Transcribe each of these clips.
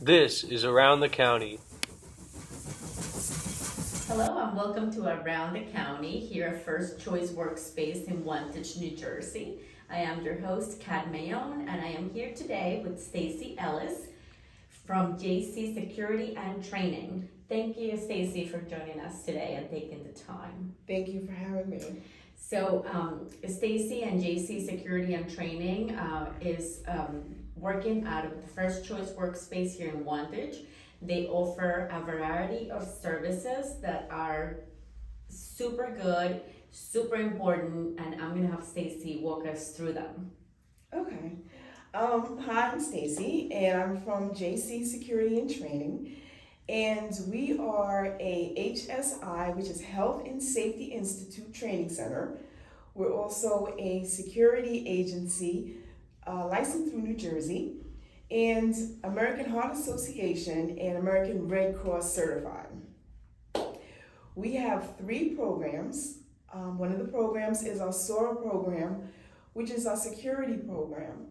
This is Around the County. Hello and welcome to Around the County here at First Choice Workspace in Wantage, New Jersey. I am your host, Cat Maione, and I am here today with Stacie Ellis from JC Security and Training. Thank you, Stacie, for joining us today and taking the time. Thank you for having me. So, Stacie and JC Security and Training is working out of the First Choice Workspace here in Wantage. They offer a variety of services that are super good, super important, and I'm gonna have Stacie walk us through them. Okay. Hi, I'm Stacie, and I'm from JC Security and Training. And we are a HSI, which is Health and Safety Institute Training Center. We're also a security agency licensed through New Jersey, and American Heart Association and American Red Cross certified. We have 3 programs. One of the programs is our SORA program, which is our security program.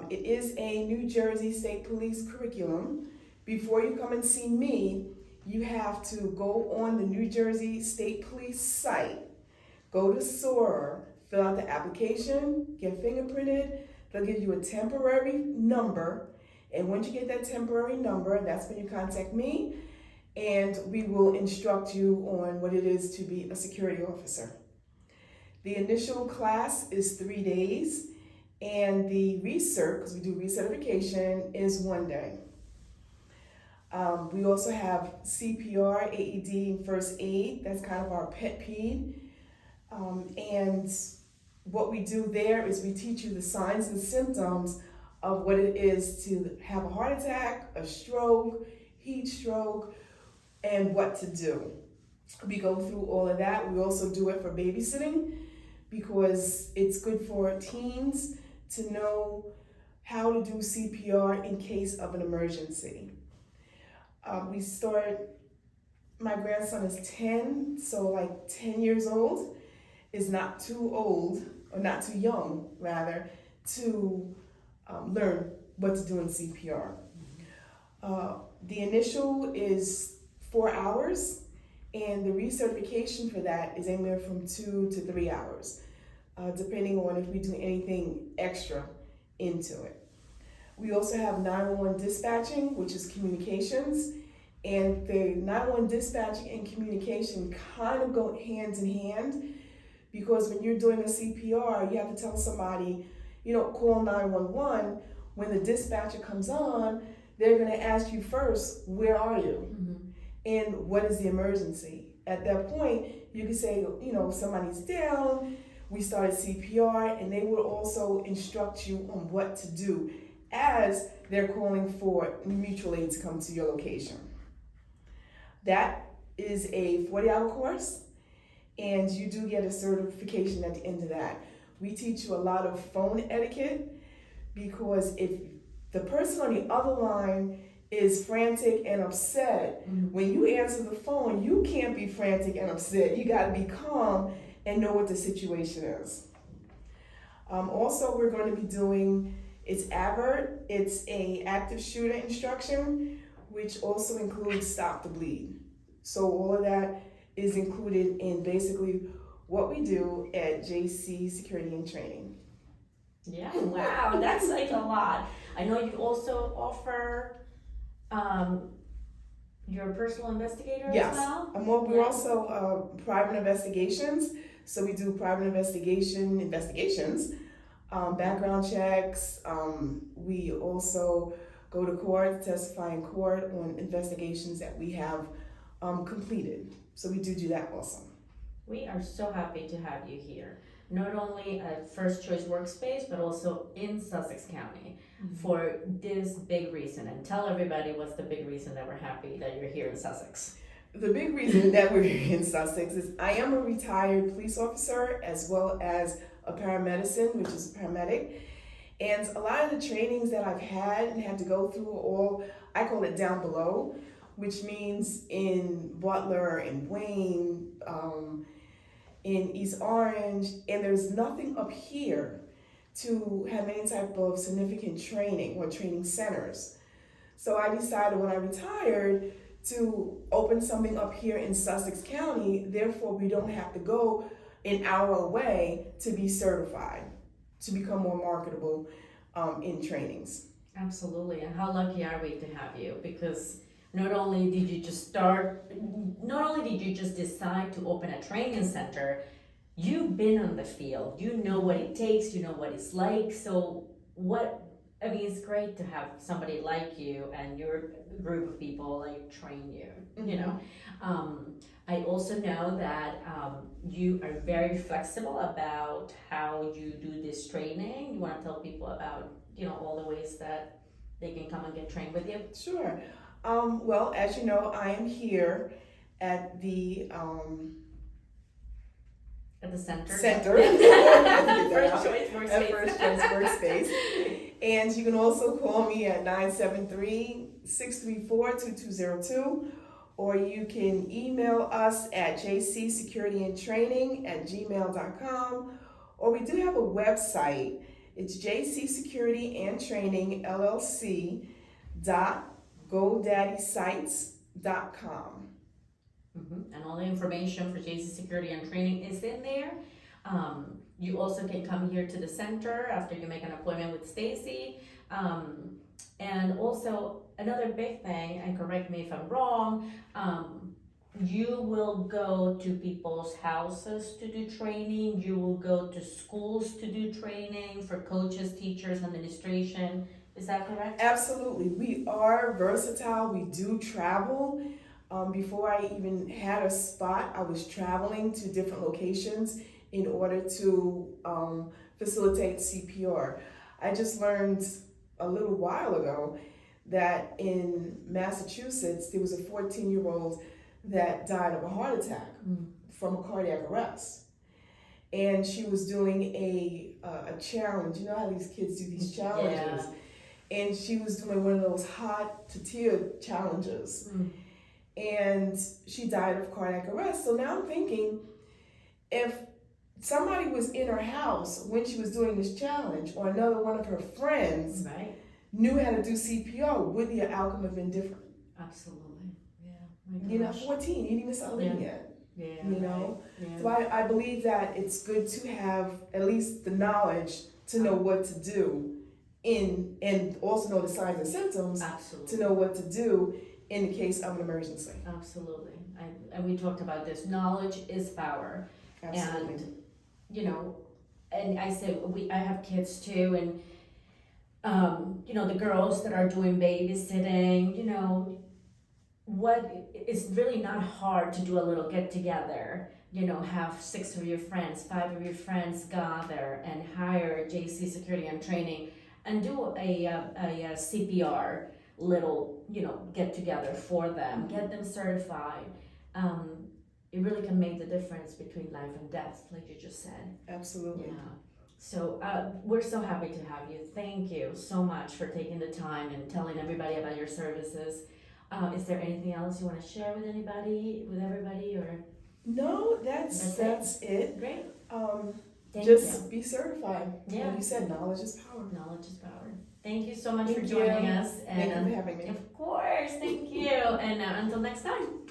It is a New Jersey State Police curriculum. Before you come and see me, you have to go on the New Jersey State Police site, go to SORA, fill out the application, get fingerprinted. They'll give you a temporary number, and once you get that temporary number, that's when you contact me, and we will instruct you on what it is to be a security officer. The initial class is 3 days, and the recert, because we do recertification, is 1 day. We also have CPR, AED, and first aid. That's kind of our pet peeve. And what we do there is we teach you the signs and symptoms of what it is to have a heart attack, a stroke, heat stroke, and what to do. We go through all of that. We also do it for babysitting because it's good for teens to know how to do CPR in case of an emergency. My grandson is 10, so like 10 years old is not too old, or not too young, rather, to learn what to do in CPR. The initial is 4 hours, and the recertification for that is anywhere from 2 to 3 hours, depending on if we do anything extra into it. We also have 911 dispatching, which is communications, and the 911 dispatching and communication kind of go hand in hand. Because when you're doing a CPR, you have to tell somebody, call 911. When the dispatcher comes on, they're going to ask you first, where are you? Mm-hmm. And what is the emergency? At that point, you can say, somebody's down, we started CPR, and they will also instruct you on what to do as they're calling for mutual aid to come to your location. That is a 40-hour course. And you do get a certification at the end of that. We teach you a lot of phone etiquette because if the person on the other line is frantic and upset, when you answer the phone, you can't be frantic and upset. You got to be calm and know what the situation is. Also, we're going to be doing, it's AVERT, it's a active shooter instruction, which also includes stop the bleed. So all of that is included in basically what we do at JC Security and Training. Yeah, wow, that's like a lot. I know you also offer your personal investigator as well? Yes, we're also private investigations. So we do private investigations, background checks. We also go to court, testify in court on investigations that we have completed. So we do that also. We are so happy to have you here, not only at First Choice Workspace, but also in Sussex County for this big reason. And tell everybody what's the big reason that we're happy that you're here in Sussex. The big reason that we're here in Sussex is I am a retired police officer as well as a paramedicine, which is a paramedic. And a lot of the trainings that I've had and had to go through are all, I call it down below, which means in Butler and Wayne, in East Orange, and there's nothing up here to have any type of significant training or training centers. So I decided when I retired to open something up here in Sussex County. Therefore, we don't have to go an hour away to be certified, to become more marketable in trainings. Absolutely, and how lucky are we to have you? Because not only did you just decide to open a training center, you've been on the field. You know what it takes. You know what it's like. So it's great to have somebody like you and your group of people like train you. Mm-hmm. You know, I also know that you are very flexible about how you do this training. You want to tell people about all the ways that they can come and get trained with you? Sure. Well, as you know, I am here at the center. First choice workspace. First choice workspace. And you can also call me at 973-634-2202, or you can email us at jcsecurityandtraining@gmail.com, or we do have a website. It's jcsecurityandtraining.LLC.GoDaddySites.com. And all the information for JC Security and Training is in there. You also can come here to the center after you make an appointment with Stacie. And also another big thing, and correct me if I'm wrong, you will go to people's houses to do training. You will go to schools to do training for coaches, teachers, administration. Is that correct? Absolutely. We are versatile. We do travel. Before I even had a spot, I was traveling to different locations in order to facilitate CPR. I just learned a little while ago that in Massachusetts, there was a 14-year-old that died of a heart attack from a cardiac arrest. And she was doing a challenge. You know how these kids do these challenges? Yeah. And she was doing one of those hot to tear challenges. And she died of cardiac arrest. So now I'm thinking, if somebody was in her house when she was doing this challenge, or another one of her friends knew how to do CPR, would the outcome have been different? Absolutely. Yeah. 14, you didn't even start living yet. Yeah. You know? Yeah. So I believe that it's good to have at least the knowledge to know what to do and also know the signs and symptoms. Absolutely. To know what to do in the case of an emergency. Absolutely. And we talked about this. Knowledge is power. Absolutely. And, and I said, I have kids too, and, the girls that are doing babysitting, it's really not hard to do a little get together. Have 6 of your friends, 5 of your friends gather and hire JC Security and Training and do a CPR little, get together for them, get them certified. It really can make the difference between life and death, like you just said. Absolutely. Yeah. So we're so happy to have you. Thank you so much for taking the time and telling everybody about your services. Is there anything else you want to share with everybody, or? No, that's it. Great. Thank you. Be certified. Yeah. Like you said, knowledge is power. Knowledge is power. Thank you so much Thank for you. joining us. Thank you for having me. Of course, thank you. And until next time.